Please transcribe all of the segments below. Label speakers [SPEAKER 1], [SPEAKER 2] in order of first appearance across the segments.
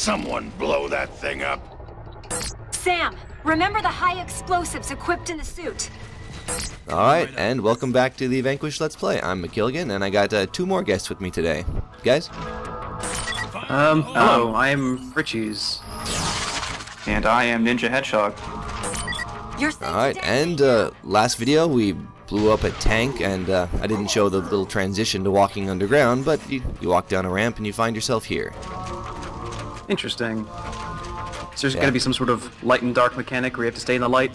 [SPEAKER 1] Someone blow that thing up.
[SPEAKER 2] Sam, remember the high explosives equipped in the suit.
[SPEAKER 3] Alright, and welcome back to the Vanquish Let's Play. I'm McKilligan, and I got 2 more guests with me today. Guys?
[SPEAKER 4] Hello, I am Richie's.
[SPEAKER 5] And I am Ninja Hedgehog.
[SPEAKER 3] Alright, and last video we blew up a tank, and I didn't show the little transition to walking underground, but you walk down a ramp and you find yourself here.
[SPEAKER 4] Interesting. So there's going to be some sort of light and dark mechanic where you have to stay in the light?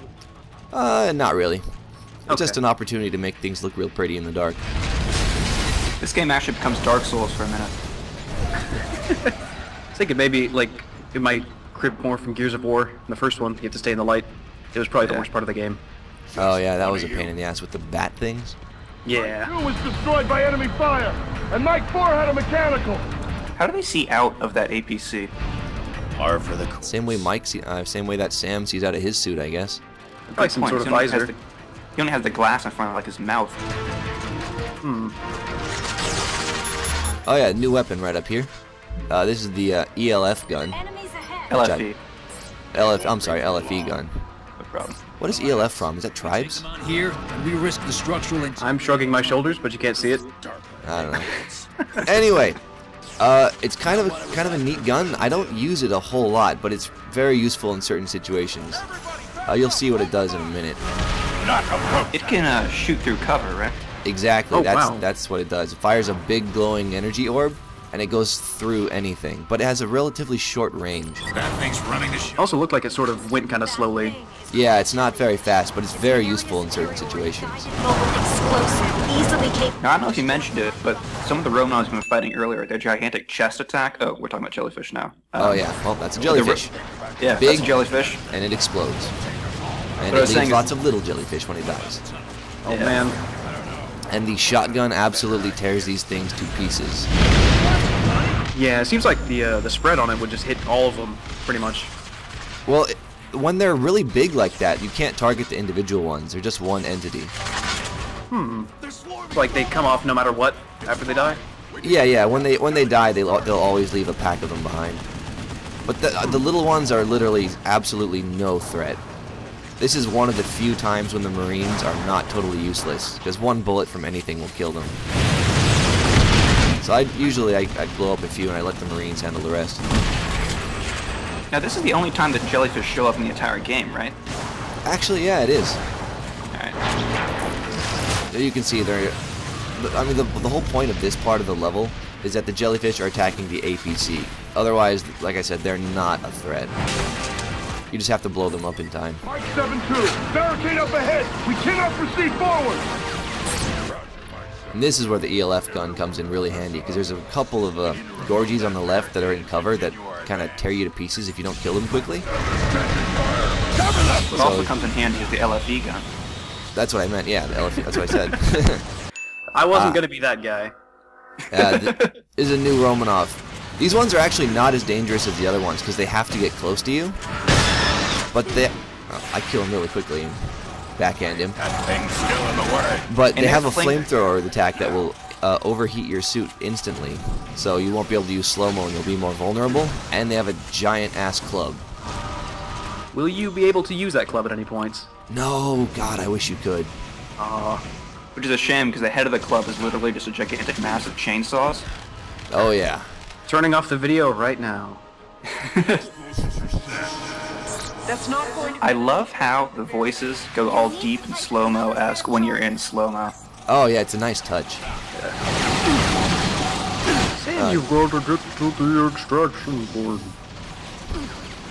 [SPEAKER 3] Not really. It's
[SPEAKER 4] Okay.
[SPEAKER 3] just an opportunity to make things look real pretty in the dark.
[SPEAKER 5] This game actually becomes Dark Souls for a minute.
[SPEAKER 4] I was thinking maybe, like, it might crib more from Gears of War. In the first one, you have to stay in the light. It was probably the worst part of the game.
[SPEAKER 3] Oh yeah, that was a pain in the ass with the bat things.
[SPEAKER 4] Yeah.
[SPEAKER 1] Two was destroyed by enemy fire, and Mike 4 had a mechanical.
[SPEAKER 5] How do they see out of that APC?
[SPEAKER 1] R for the
[SPEAKER 3] Same way same way that Sam sees out of his suit, I guess.
[SPEAKER 4] Probably some sort of
[SPEAKER 5] He only has
[SPEAKER 4] visor.
[SPEAKER 5] he only has the glass in front of like his mouth.
[SPEAKER 3] Oh yeah, new weapon right up here. This is the ELF gun.
[SPEAKER 2] Enemies ahead.
[SPEAKER 5] LFE.
[SPEAKER 3] LFE gun.
[SPEAKER 5] No problem.
[SPEAKER 3] What is ELF from? Is that tribes?
[SPEAKER 6] Here, we risk the structural
[SPEAKER 4] I'm shrugging my shoulders, but you can't see it.
[SPEAKER 3] I don't know. Anyway, it's kind of a neat gun. I don't use it a whole lot, but it's very useful in certain situations. You'll see what it does in a minute.
[SPEAKER 5] It can shoot through cover, right?
[SPEAKER 3] Exactly.
[SPEAKER 4] Oh, wow.
[SPEAKER 3] That's what it does. It fires a big glowing energy orb, and it goes through anything. But it has a relatively short range.
[SPEAKER 1] That thing's running the ship.
[SPEAKER 4] Also looked like it sort of went kind of slowly.
[SPEAKER 3] Yeah, it's not very fast, but it's very useful in certain situations.
[SPEAKER 2] Explosive, easily capable.
[SPEAKER 5] Now, I don't know if you mentioned it, but some of the Romans we were fighting earlier, their gigantic chest attack. Oh, we're talking about jellyfish now.
[SPEAKER 3] Oh yeah, well that's a jellyfish,
[SPEAKER 5] Yeah,
[SPEAKER 3] Big.
[SPEAKER 5] that's a jellyfish.
[SPEAKER 3] and it explodes. And
[SPEAKER 5] What I
[SPEAKER 3] it
[SPEAKER 5] was saying
[SPEAKER 3] leaves
[SPEAKER 5] is-
[SPEAKER 3] lots of little jellyfish when it dies.
[SPEAKER 4] Oh
[SPEAKER 5] Yeah.
[SPEAKER 4] man.
[SPEAKER 3] And the shotgun absolutely tears these things to pieces.
[SPEAKER 4] Yeah, it seems like the spread on it would just hit all of them, pretty much.
[SPEAKER 3] Well, when they're really big like that, you can't target the individual ones. They're just one entity.
[SPEAKER 4] It's like they come off no matter what after they die.
[SPEAKER 3] Yeah. When they die, they'll always leave a pack of them behind. But the little ones are literally absolutely no threat. This is one of the few times when the Marines are not totally useless, because one bullet from anything will kill them. So I blow up a few and I let the Marines handle the rest.
[SPEAKER 5] Now, this is the only time that jellyfish show up in the entire game, right?
[SPEAKER 3] Actually, yeah, it is.
[SPEAKER 5] Alright.
[SPEAKER 3] You can see there. I mean, the whole point of this part of the level is that the jellyfish are attacking the APC. Otherwise, like I said, they're not a threat. You just have to blow them up in time.
[SPEAKER 1] Mike 7-2, barricade up ahead. We cannot proceed forward.
[SPEAKER 3] And this is where the ELF gun comes in really handy, because there's a couple of Gorgies on the left that are in cover that kind of tear you to pieces if you don't kill them quickly.
[SPEAKER 5] What also comes in handy is the LFE gun.
[SPEAKER 3] That's what I meant, yeah, the LFE, that's what I said.
[SPEAKER 4] I wasn't gonna be that guy.
[SPEAKER 3] This is a new Romanov. These ones are actually not as dangerous as the other ones, because they have to get close to you. But I kill him really quickly and backhand him.
[SPEAKER 1] That thing's still in the way.
[SPEAKER 3] But
[SPEAKER 5] And
[SPEAKER 3] they have a
[SPEAKER 5] there's
[SPEAKER 3] flamethrower attack that will overheat your suit instantly. So you won't be able to use slow-mo and you'll be more vulnerable. And they have a giant-ass club.
[SPEAKER 4] Will you be able to use that club at any point?
[SPEAKER 3] No, God, I wish you could.
[SPEAKER 5] Which is a shame, because the head of the club is literally just a gigantic mass of chainsaws.
[SPEAKER 3] Oh, yeah.
[SPEAKER 4] Turning off the video right now.
[SPEAKER 2] That's not going to
[SPEAKER 5] I love how the voices go all deep and slow-mo-esque when you're in slow-mo.
[SPEAKER 3] Oh, yeah, it's a nice touch.
[SPEAKER 4] Sam, you've got to get to the extraction board.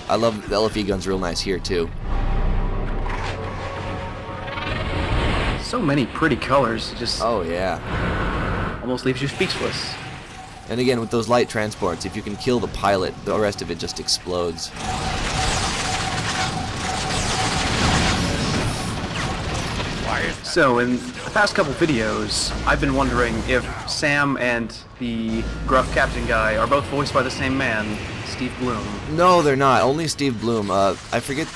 [SPEAKER 3] I love the LFE gun's real nice here, too.
[SPEAKER 4] So many pretty colors, just
[SPEAKER 3] Oh, yeah.
[SPEAKER 4] almost leaves you speechless.
[SPEAKER 3] And again, with those light transports, if you can kill the pilot, the rest of it just explodes.
[SPEAKER 4] So, in the past couple videos, I've been wondering if Sam and the gruff captain guy are both voiced by the same man, Steve Bloom.
[SPEAKER 3] No, they're not. Only Steve Bloom. I forget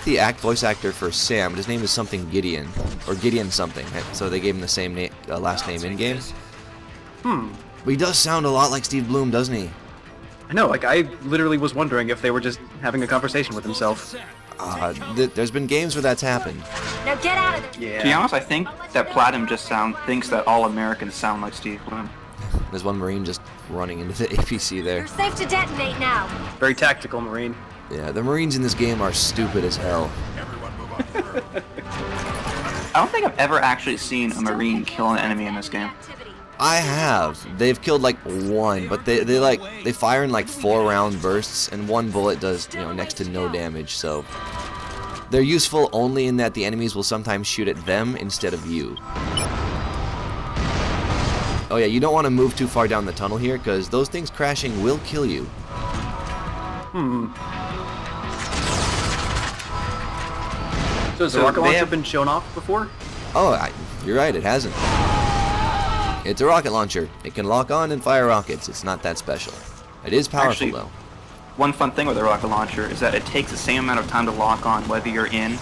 [SPEAKER 3] the voice actor for Sam, but his name is something Gideon, or Gideon something. So they gave him the same last name in game. But he does sound a lot like Steve Bloom, doesn't he?
[SPEAKER 4] I know, like, I literally was wondering if they were just having a conversation with himself.
[SPEAKER 3] There's been games where that's happened.
[SPEAKER 2] Now get out of there.
[SPEAKER 4] Yeah.
[SPEAKER 5] To be honest, I think that Platinum just thinks that all Americans sound like Steve Bloom.
[SPEAKER 3] There's one Marine just running into the APC there.
[SPEAKER 2] You're safe to detonate now.
[SPEAKER 4] Very tactical, Marine.
[SPEAKER 3] Yeah, the Marines in this game are stupid as hell.
[SPEAKER 5] I don't think I've ever actually seen a Marine kill an enemy in this game.
[SPEAKER 3] I have. They've killed like one, but they fire in like 4-round bursts, and one bullet does next to no damage. So they're useful only in that the enemies will sometimes shoot at them instead of you. Oh yeah, you don't want to move too far down the tunnel here, because those things crashing will kill you.
[SPEAKER 4] So has the rocket launcher been shown off before?
[SPEAKER 3] Oh, you're right, it hasn't. It's a rocket launcher. It can lock on and fire rockets. It's not that special. It is powerful,
[SPEAKER 5] Actually,
[SPEAKER 3] though.
[SPEAKER 5] One fun thing with the rocket launcher is that it takes the same amount of time to lock on whether you're in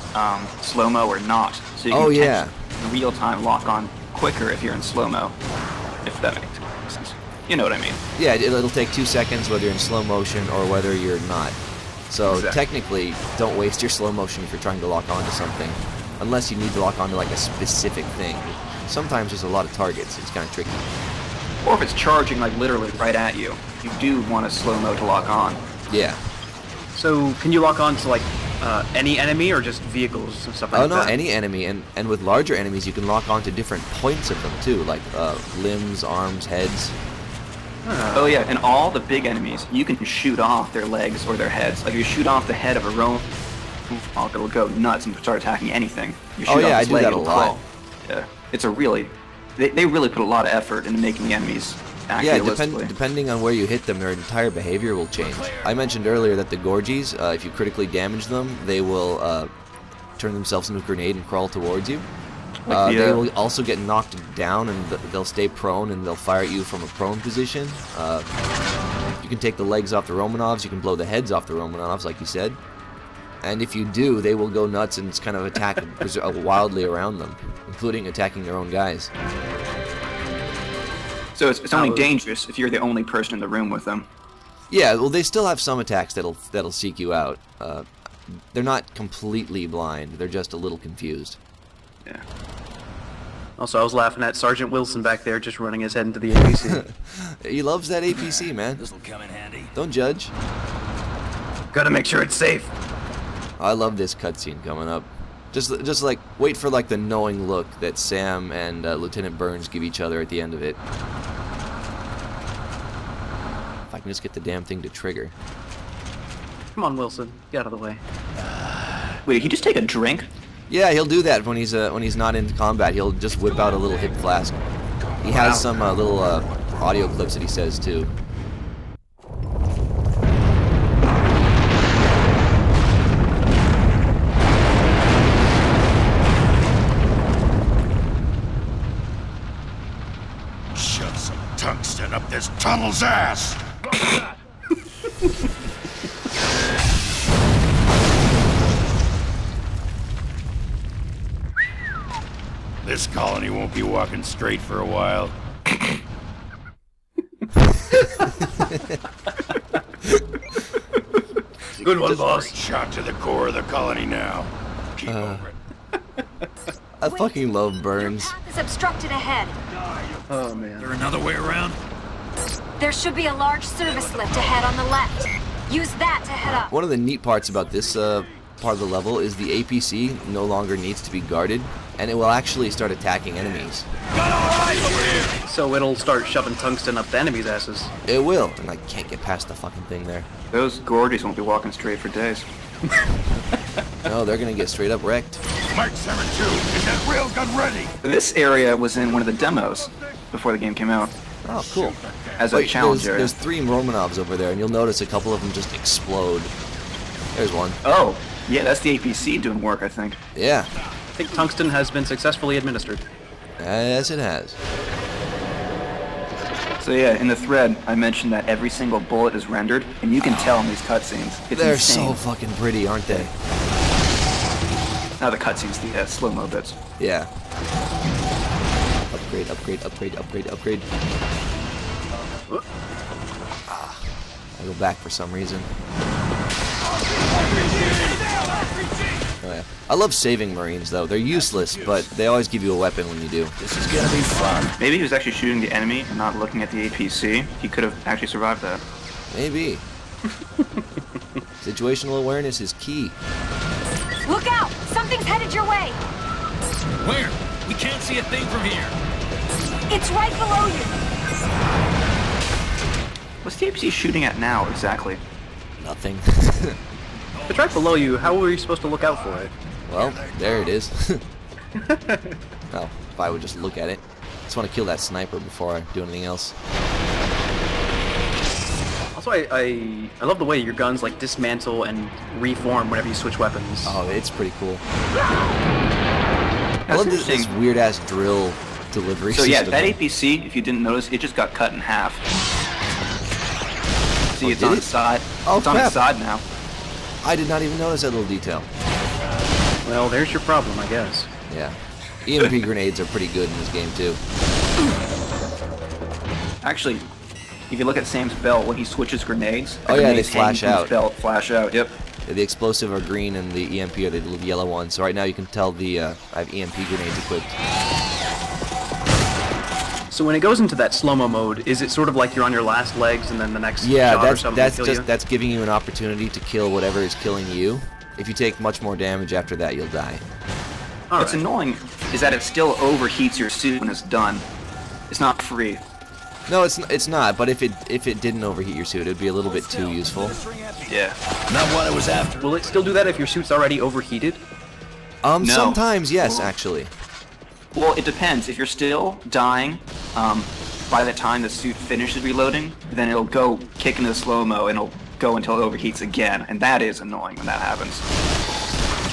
[SPEAKER 5] slow-mo or not. So you can in real time lock on quicker if you're in slow-mo, if that makes sense. You know what I mean.
[SPEAKER 3] Yeah, it'll take 2 seconds whether you're in slow motion or whether you're not. So technically, don't waste your slow motion if you're trying to lock onto something, unless you need to lock onto like a specific thing. Sometimes there's a lot of targets. It's kind of tricky.
[SPEAKER 5] Or if it's charging like literally right at you, you do want a slow-mo to lock on.
[SPEAKER 3] Yeah.
[SPEAKER 4] So can you lock on to like any enemy or just vehicles and stuff like that?
[SPEAKER 3] Oh no, any enemy, and with larger enemies you can lock on to different points of them too, like limbs, arms, heads.
[SPEAKER 5] Oh yeah, and all the big enemies, you can shoot off their legs or their heads. Like if you shoot off the head of a roam, it'll go nuts and start attacking anything. You shoot off
[SPEAKER 3] I
[SPEAKER 5] its
[SPEAKER 3] do
[SPEAKER 5] leg,
[SPEAKER 3] that a
[SPEAKER 5] it'll
[SPEAKER 3] lot.
[SPEAKER 5] crawl. Yeah, it's a really, they really put a lot of effort into making the enemies act realistically.
[SPEAKER 3] Depending on where you hit them, their entire behavior will change. I mentioned earlier that the Gorgies, if you critically damage them, they will turn themselves into a grenade and crawl towards you. They will also get knocked down, and they'll stay prone, and they'll fire at you from a prone position. You can take the legs off the Romanovs, you can blow the heads off the Romanovs, like you said. And if you do, they will go nuts and kind of attack wildly around them, including attacking their own guys.
[SPEAKER 5] So it's only dangerous if you're the only person in the room with them.
[SPEAKER 3] Yeah, well, they still have some attacks that'll seek you out. They're not completely blind, they're just a little confused.
[SPEAKER 5] Yeah.
[SPEAKER 4] Also, I was laughing at Sergeant Wilson back there just running his head into the APC.
[SPEAKER 3] He loves that APC, man.
[SPEAKER 6] This'll come in handy.
[SPEAKER 3] Don't judge.
[SPEAKER 4] Gotta make sure it's safe.
[SPEAKER 3] I love this cutscene coming up. Just like, wait for like the knowing look that Sam and Lieutenant Burns give each other at the end of it. If I can just get the damn thing to trigger.
[SPEAKER 4] Come on, Wilson. Get out of the way.
[SPEAKER 5] Wait, did he just take a drink?
[SPEAKER 3] Yeah, he'll do that when he's not in combat. He'll just whip out a little hip flask. He has some little audio clips that he says too.
[SPEAKER 1] Shove some tungsten up this tunnel's ass! This colony won't be walking straight for a while.
[SPEAKER 4] Good one, boss.
[SPEAKER 1] Shot to the core of the colony now. Keep over it.
[SPEAKER 3] I fucking love Burns.
[SPEAKER 2] Your path is obstructed ahead.
[SPEAKER 4] Oh, man.
[SPEAKER 6] Is there another way around?
[SPEAKER 2] There should be a large service lift ahead on the left. Use that to head up.
[SPEAKER 3] One of the neat parts about this part of the level is the APC no longer needs to be guarded, and it will actually start attacking enemies.
[SPEAKER 4] So it'll start shoving tungsten up the enemy's asses.
[SPEAKER 3] It will, and I can't get past the fucking thing there.
[SPEAKER 5] Those Gorgies won't be walking straight for days.
[SPEAKER 3] No, they're gonna get straight up wrecked.
[SPEAKER 1] Mike 7-2, is that railgun ready?
[SPEAKER 5] This area was in one of the demos before the game came out
[SPEAKER 3] Oh, cool.
[SPEAKER 5] as a
[SPEAKER 3] Wait,
[SPEAKER 5] challenge area.
[SPEAKER 3] there's 3 Romanovs over there, and you'll notice a couple of them just explode. There's one.
[SPEAKER 5] Oh, yeah, that's the APC doing work, I think.
[SPEAKER 3] Yeah.
[SPEAKER 4] I think tungsten has been successfully administered.
[SPEAKER 3] Yes, it has.
[SPEAKER 5] So yeah, in the thread, I mentioned that every single bullet is rendered, and you can tell in these cutscenes. It's
[SPEAKER 3] They're
[SPEAKER 5] insane.
[SPEAKER 3] so fucking pretty, aren't they?
[SPEAKER 5] Not the cutscenes, the slow-mo bits.
[SPEAKER 3] Yeah. Upgrade, upgrade, upgrade, upgrade, upgrade. I go back for some reason. Oh, yeah. I love saving Marines, though. They're useless, but they always give you a weapon when you do.
[SPEAKER 6] This is gonna be fun.
[SPEAKER 5] Maybe he was actually shooting the enemy and not looking at the APC. He could have actually survived that.
[SPEAKER 3] Maybe. Situational awareness is key.
[SPEAKER 2] Look out! Something's headed your way!
[SPEAKER 6] Where? We can't see a thing from here.
[SPEAKER 2] It's right below you!
[SPEAKER 5] What's the APC shooting at now, exactly?
[SPEAKER 3] Nothing.
[SPEAKER 4] If it's right below you, how were you supposed to look out for it?
[SPEAKER 3] Well, there it is. Well, if I would just look at it. I just want to kill that sniper before I do anything else.
[SPEAKER 4] Also, I love the way your guns like dismantle and reform whenever you switch weapons.
[SPEAKER 3] Oh, it's pretty cool. I love this weird ass drill delivery system.
[SPEAKER 5] So yeah, that APC, if you didn't notice, it just got cut in half. See, it's on its side.
[SPEAKER 3] Oh,
[SPEAKER 5] it's on its side now.
[SPEAKER 3] I did not even notice that little detail.
[SPEAKER 4] Well, there's your problem, I guess.
[SPEAKER 3] Yeah. EMP grenades are pretty good in this game, too.
[SPEAKER 5] Actually, if you look at Sam's belt, when he switches grenades,
[SPEAKER 3] oh yeah, they flash out.
[SPEAKER 5] Belt flash out. Yep.
[SPEAKER 3] Yeah, the explosive are green and the EMP are the little yellow ones. So right now you can tell the I have EMP grenades equipped.
[SPEAKER 4] So when it goes into that slow-mo mode, is it sort of like you're on your last legs and then the next
[SPEAKER 3] yeah,
[SPEAKER 4] shot or something
[SPEAKER 3] that's
[SPEAKER 4] will
[SPEAKER 3] just
[SPEAKER 4] kill you?
[SPEAKER 3] that's giving you an opportunity to kill whatever is killing you. If you take much more damage after that, you'll die.
[SPEAKER 5] What's annoying is that it still overheats your suit when it's done. It's not free.
[SPEAKER 3] No, it's not. But if it didn't overheat your suit, it'd be a little bit too useful.
[SPEAKER 5] Yeah.
[SPEAKER 6] Not what I was after.
[SPEAKER 4] Will it still do that if your suit's already overheated?
[SPEAKER 5] No.
[SPEAKER 3] Sometimes yes, actually.
[SPEAKER 5] Well, it depends. If you're still dying, by the time the suit finishes reloading, then it'll go kick into slow-mo and it'll go until it overheats again, and that is annoying when that happens.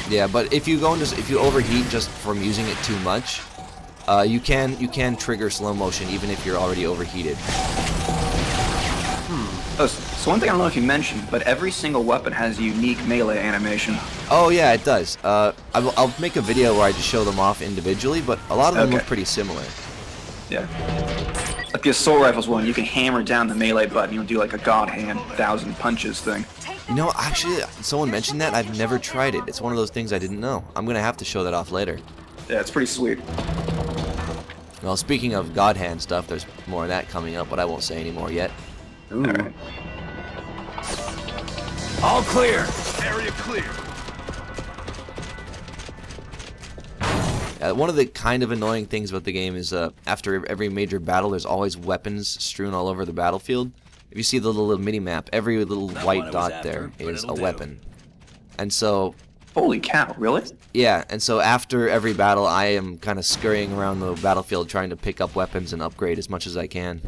[SPEAKER 3] Yeah, but if you overheat just from using it too much, you can trigger slow motion even if you're already overheated.
[SPEAKER 5] Oh, so one thing I don't know if you mentioned, but every single weapon has a unique melee animation.
[SPEAKER 3] Oh yeah, it does. I'll make a video where I just show them off individually, but a lot of them look pretty similar.
[SPEAKER 5] Yeah. Like the assault rifles one, you can hammer down the melee button, you'll do like a god hand, 1,000 punches thing.
[SPEAKER 3] You know, actually, someone mentioned that. I've never tried it. It's one of those things I didn't know. I'm gonna have to show that off later.
[SPEAKER 5] Yeah, it's pretty sweet.
[SPEAKER 3] Well, speaking of god hand stuff, there's more of that coming up, but I won't say any more yet.
[SPEAKER 4] Ooh.
[SPEAKER 5] Alright.
[SPEAKER 6] All clear.
[SPEAKER 1] Area clear.
[SPEAKER 3] One of the kind of annoying things about the game is after every major battle, there's always weapons strewn all over the battlefield. If you see the little mini-map, every little white dot there is a weapon. And so...
[SPEAKER 5] Holy cow, really?
[SPEAKER 3] Yeah, and so after every battle, I am kind of scurrying around the battlefield trying to pick up weapons and upgrade as much as I can.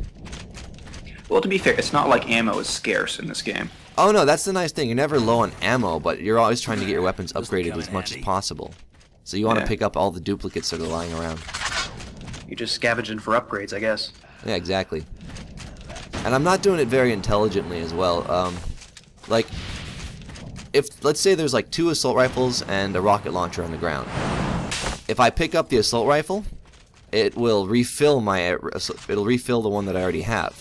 [SPEAKER 5] Well, to be fair, it's not like ammo is scarce in this game.
[SPEAKER 3] Oh no, that's the nice thing. You're never low on ammo, but you're always trying to get your weapons upgraded as much as possible. So you want to pick up all the duplicates that are lying around.
[SPEAKER 4] You're just scavenging for upgrades, I guess.
[SPEAKER 3] Yeah, exactly. And I'm not doing it very intelligently as well. Like, if let's say there's like 2 assault rifles and a rocket launcher on the ground. If I pick up the assault rifle, it will refill the one that I already have.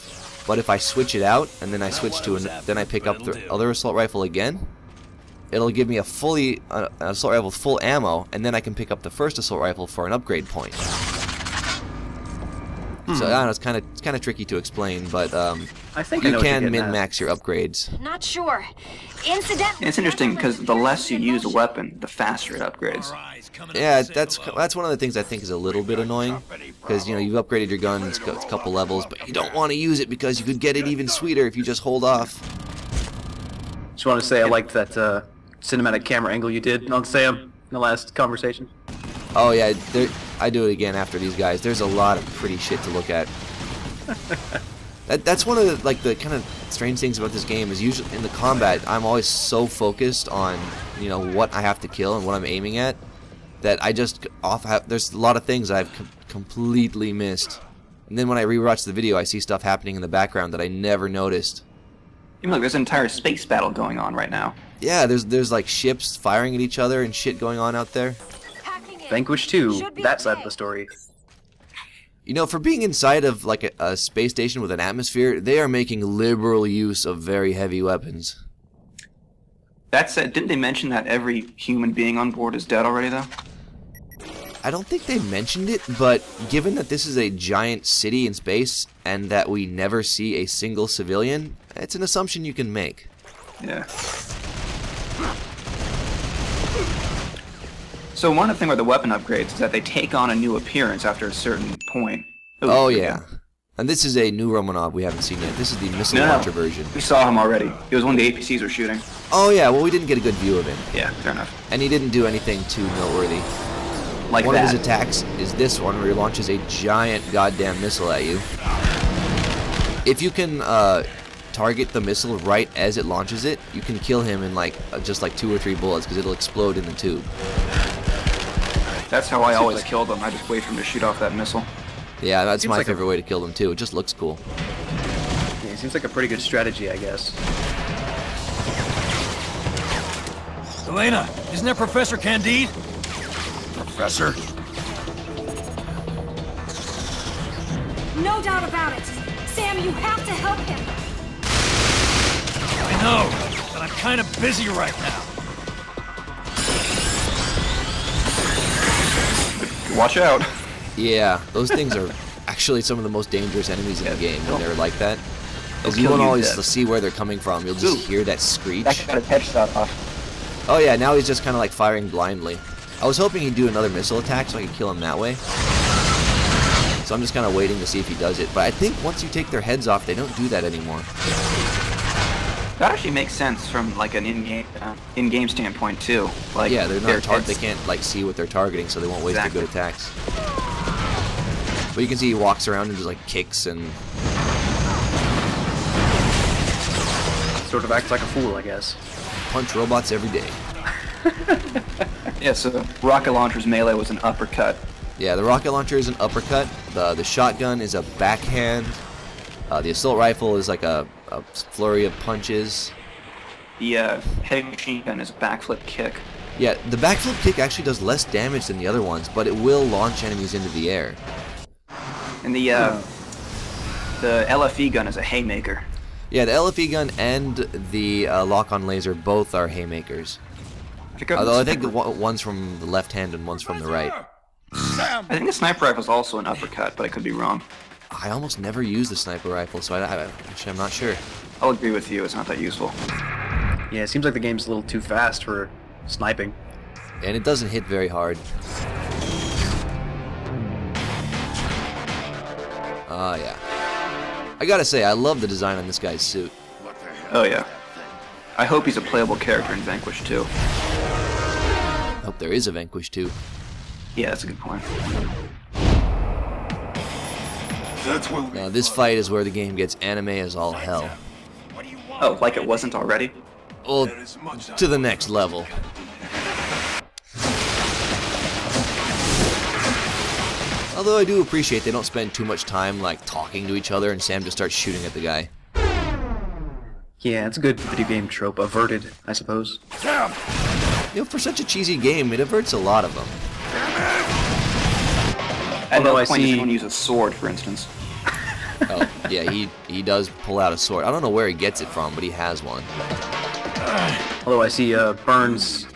[SPEAKER 3] But if I switch it out and then I switch to then I pick up the other assault rifle again, it'll give me a an assault rifle with full ammo, and then I can pick up the first assault rifle for an upgrade point. So I don't know, it's kind of tricky to explain, but
[SPEAKER 4] I think
[SPEAKER 3] you can min-max your upgrades.
[SPEAKER 2] Not sure. Incidentally,
[SPEAKER 5] It's interesting because the less you use a weapon, the faster it upgrades.
[SPEAKER 3] Yeah, that's one of the things I think is a little bit annoying, because you know you've upgraded your gun a couple levels, but you don't want to use it because you could get it even sweeter if you just hold off.
[SPEAKER 4] Just want to say I liked that cinematic camera angle you did on Sam in the last conversation.
[SPEAKER 3] Oh yeah, I do it again after these guys. There's a lot of pretty shit to look at. That's one of the kind of strange things about this game is usually in the combat I'm always so focused on what I have to kill and what I'm aiming at that I just there's a lot of things I've completely missed. And then when I rewatch the video, I see stuff happening in the background that I never noticed.
[SPEAKER 5] Even look, there's an entire space battle going on right now.
[SPEAKER 3] Yeah, there's like ships firing at each other and shit going on out there.
[SPEAKER 4] Vanquish 2, that side of the story.
[SPEAKER 3] You know, for being inside of like a space station with an atmosphere, they are making liberal use of very heavy weapons.
[SPEAKER 5] That said, didn't they mention that every human being on board is dead already, though?
[SPEAKER 3] I don't think they mentioned it, but given that this is a giant city in space and that we never see a single civilian, it's an assumption you can make.
[SPEAKER 5] Yeah. So one of the things with the weapon upgrades is that they take on a new appearance after a certain point. Ooh,
[SPEAKER 3] oh yeah. And this is a new Romanov we haven't seen yet. This is the missile launcher version.
[SPEAKER 5] We saw him already. It was when the APCs were shooting.
[SPEAKER 3] Oh yeah, well we didn't get a good view of him.
[SPEAKER 5] Yeah, fair enough.
[SPEAKER 3] And he didn't do anything too noteworthy.
[SPEAKER 5] Like
[SPEAKER 3] one of his attacks is this one, where he launches a giant goddamn missile at you. If you can target the missile right as it launches it, you can kill him in like just like 2 or 3 bullets, because it'll explode in the tube.
[SPEAKER 5] That's how I always kill them. I just wait for him to shoot off that missile.
[SPEAKER 3] Yeah, that's my favorite way to kill them too. It just looks cool.
[SPEAKER 4] Yeah, it seems like a pretty good strategy, I guess.
[SPEAKER 6] Elena, isn't that Professor Candide? Professor?
[SPEAKER 2] No doubt about it. Sam, you have to help him.
[SPEAKER 6] I know, but I'm kind of busy right now.
[SPEAKER 5] Watch out.
[SPEAKER 3] Yeah, those things are actually some of the most dangerous enemies in the game when they're like that. Because you won't always see where they're coming from. You'll just hear that screech.
[SPEAKER 5] That got his headshot off.
[SPEAKER 3] Oh yeah, now he's just kind of like firing blindly. I was hoping he'd do another missile attack so I could kill him that way. So I'm just kind of waiting to see if he does it. But I think once you take their heads off, they don't do that anymore.
[SPEAKER 5] That actually makes sense from like an in-game standpoint too. Like,
[SPEAKER 3] yeah, they're not they can't like see what they're targeting, so they won't waste their good attacks. But you can see he walks around and just like kicks and
[SPEAKER 4] sort of acts like a fool, I guess.
[SPEAKER 3] Punch robots every day.
[SPEAKER 5] Yeah, so the rocket launcher's melee was an uppercut.
[SPEAKER 3] Yeah, the rocket launcher is an uppercut. The shotgun is a backhand. The assault rifle is like a flurry of punches.
[SPEAKER 5] The heavy machine gun is a backflip kick.
[SPEAKER 3] Yeah, the backflip kick actually does less damage than the other ones, but it will launch enemies into the air.
[SPEAKER 5] And the LFE gun is a haymaker.
[SPEAKER 3] Yeah, the LFE gun and the lock-on laser both are haymakers. Although I think one's from the left hand and one's from the right.
[SPEAKER 5] I think the sniper rifle is also an uppercut, but I could be wrong.
[SPEAKER 3] I almost never use the sniper rifle, so actually I'm not sure.
[SPEAKER 5] I'll agree with you, it's not that useful.
[SPEAKER 4] Yeah, it seems like the game's a little too fast for sniping.
[SPEAKER 3] And it doesn't hit very hard. Yeah. I gotta say, I love the design on this guy's suit.
[SPEAKER 5] Oh yeah. I hope he's a playable character in Vanquish 2.
[SPEAKER 3] I hope there is a Vanquish 2.
[SPEAKER 5] Yeah, that's a good point.
[SPEAKER 3] Now, this fight is where the game gets anime as all hell.
[SPEAKER 5] Oh, like it wasn't already?
[SPEAKER 3] Well, to the next level. Although I do appreciate they don't spend too much time like talking to each other and Sam just starts shooting at the guy.
[SPEAKER 4] Yeah, it's a good video game trope. Averted, I suppose.
[SPEAKER 3] You know, for such a cheesy game, it averts a lot of them.
[SPEAKER 5] At no point does anyone use a sword, for instance.
[SPEAKER 3] Oh, yeah, he does pull out a sword. I don't know where he gets it from, but he has one.
[SPEAKER 4] Although I see Burns,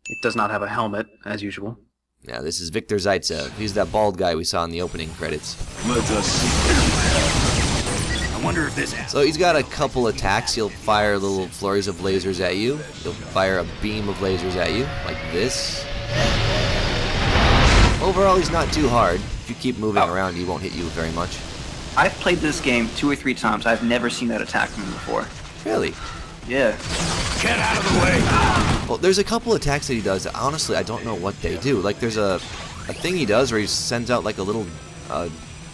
[SPEAKER 4] it does not have a helmet, as usual.
[SPEAKER 3] Yeah, this is Viktor Zaitsev. He's that bald guy we saw in the opening credits.
[SPEAKER 6] Let us see. I wonder if this.
[SPEAKER 3] So he's got a couple attacks. He'll fire little flurries of lasers at you. He'll fire a beam of lasers at you, like this. Overall, he's not too hard. If you keep moving around, he won't hit you very much.
[SPEAKER 5] I've played this game 2 or 3 times. I've never seen that attack from him before.
[SPEAKER 3] Really?
[SPEAKER 5] Yeah.
[SPEAKER 6] Get out of the way!
[SPEAKER 3] Well, there's a couple attacks that he does that honestly I don't know what they do. Like there's a thing he does where he sends out like a little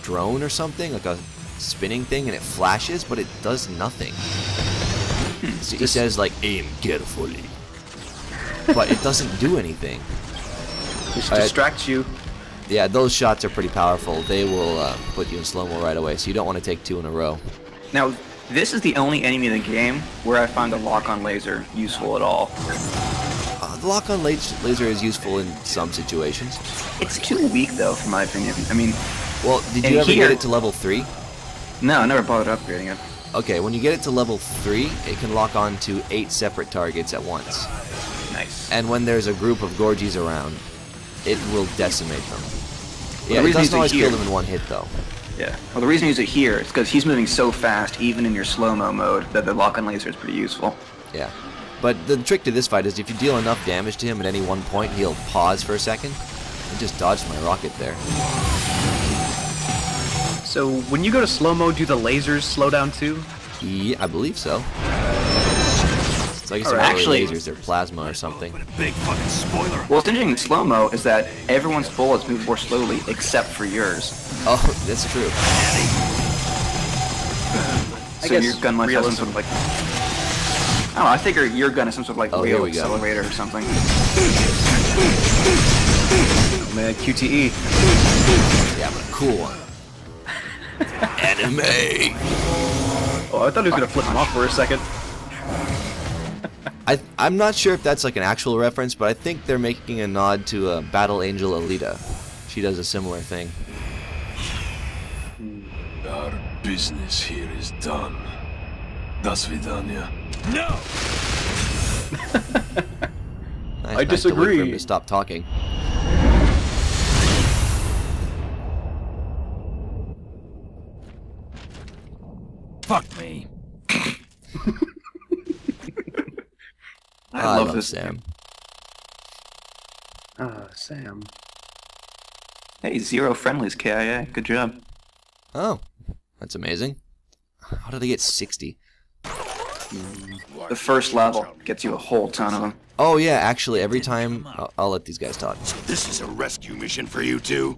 [SPEAKER 3] drone or something, like a spinning thing, and it flashes, but it does nothing. So he says like, aim carefully. But it doesn't do anything.
[SPEAKER 4] Just distracts you.
[SPEAKER 3] Yeah, those shots are pretty powerful. They will put you in slow-mo right away, so you don't want to take 2 in a row.
[SPEAKER 5] Now, this is the only enemy in the game where I find the lock-on laser useful at all.
[SPEAKER 3] The lock-on laser is useful in some situations.
[SPEAKER 5] It's too weak, though, for my opinion. I mean,
[SPEAKER 3] Well, did you ever get it to level 3?
[SPEAKER 5] No, I never bothered upgrading it.
[SPEAKER 3] Okay, when you get it to level 3, it can lock on to 8 separate targets at once.
[SPEAKER 5] Nice.
[SPEAKER 3] And when there's a group of Gorgies around, it will decimate them.
[SPEAKER 5] Well,
[SPEAKER 3] Yeah, it doesn't always kill them in one hit, though.
[SPEAKER 5] Yeah. Well, the reason I use it here is because he's moving so fast, even in your slow-mo mode, that the lock-on laser is pretty useful.
[SPEAKER 3] Yeah. But the trick to this fight is if you deal enough damage to him at any one point, he'll pause for a second. I just dodged my rocket there.
[SPEAKER 4] So, when you go to slow-mo, do the lasers slow down too?
[SPEAKER 3] Yeah, I believe so. So I guess
[SPEAKER 5] Or
[SPEAKER 3] they're not
[SPEAKER 5] actually-
[SPEAKER 3] really lasers, they're plasma or something.
[SPEAKER 6] What a big fucking spoiler.
[SPEAKER 5] Well, what's interesting in slow-mo is that everyone's bullets move more slowly, except for yours.
[SPEAKER 3] Oh, that's true.
[SPEAKER 5] So
[SPEAKER 4] guess
[SPEAKER 5] your gun might have some sort of like... Oh, I figure your gun is some sort of like
[SPEAKER 3] Oh, here
[SPEAKER 5] wheel
[SPEAKER 3] we go.
[SPEAKER 5] accelerator or something.
[SPEAKER 4] Oh man, QTE.
[SPEAKER 3] Yeah, but a cool one. Anime!
[SPEAKER 4] Oh, I thought he was gonna flip him off for a second.
[SPEAKER 3] I'm not sure if that's like an actual reference, but I think they're making a nod to Battle Angel Alita. She does a similar thing.
[SPEAKER 6] Our business here is done. Do svidaniya. No!
[SPEAKER 3] I
[SPEAKER 4] disagree.
[SPEAKER 3] To wait for him to stop talking.
[SPEAKER 6] Fuck me.
[SPEAKER 5] I love this
[SPEAKER 3] Sam.
[SPEAKER 4] Sam.
[SPEAKER 5] Hey, 0 friendlies, KIA. Good job.
[SPEAKER 3] Oh, that's amazing. How did I get 60?
[SPEAKER 5] The first level gets you a whole ton of them.
[SPEAKER 3] Oh yeah, actually, every time... I'll let these guys talk.
[SPEAKER 6] So this is a rescue mission for you two?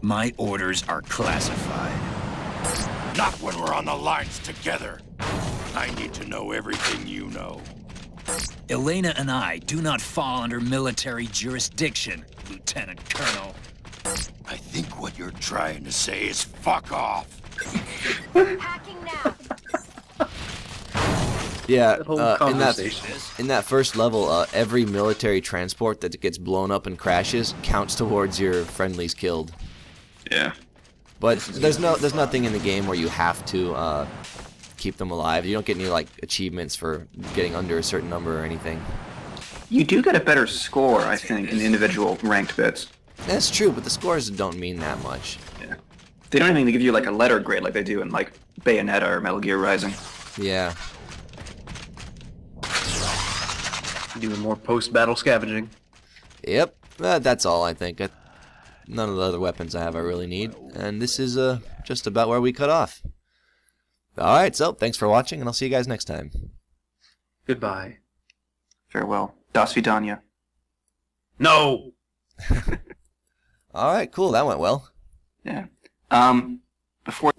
[SPEAKER 6] My orders are classified. Not when we're on the lines together. I need to know everything you know. Elena and I do not fall under military jurisdiction, Lieutenant Colonel. I think what you're trying to say is fuck off.
[SPEAKER 2] Hacking now.
[SPEAKER 3] Yeah,
[SPEAKER 4] That whole
[SPEAKER 3] in
[SPEAKER 4] conversation.
[SPEAKER 3] that first level, every military transport that gets blown up and crashes counts towards your friendlies killed.
[SPEAKER 5] Yeah.
[SPEAKER 3] But there's nothing in the game where you have to keep them alive. You don't get any like achievements for getting under a certain number or anything.
[SPEAKER 5] You do get a better score, I think, in the individual ranked bits.
[SPEAKER 3] That's true, but the scores don't mean that much.
[SPEAKER 5] Yeah. They don't even give you like a letter grade like they do in like Bayonetta or Metal Gear Rising.
[SPEAKER 3] Yeah.
[SPEAKER 4] Doing more post-battle scavenging.
[SPEAKER 3] Yep. That's all I think. None of the other weapons I have I really need, and this is just about where we cut off. Alright, so thanks for watching, and I'll see you guys next time.
[SPEAKER 4] Goodbye.
[SPEAKER 5] Farewell. Do svidaniya.
[SPEAKER 4] No!
[SPEAKER 3] Alright, cool, that went well.
[SPEAKER 5] Yeah. Before...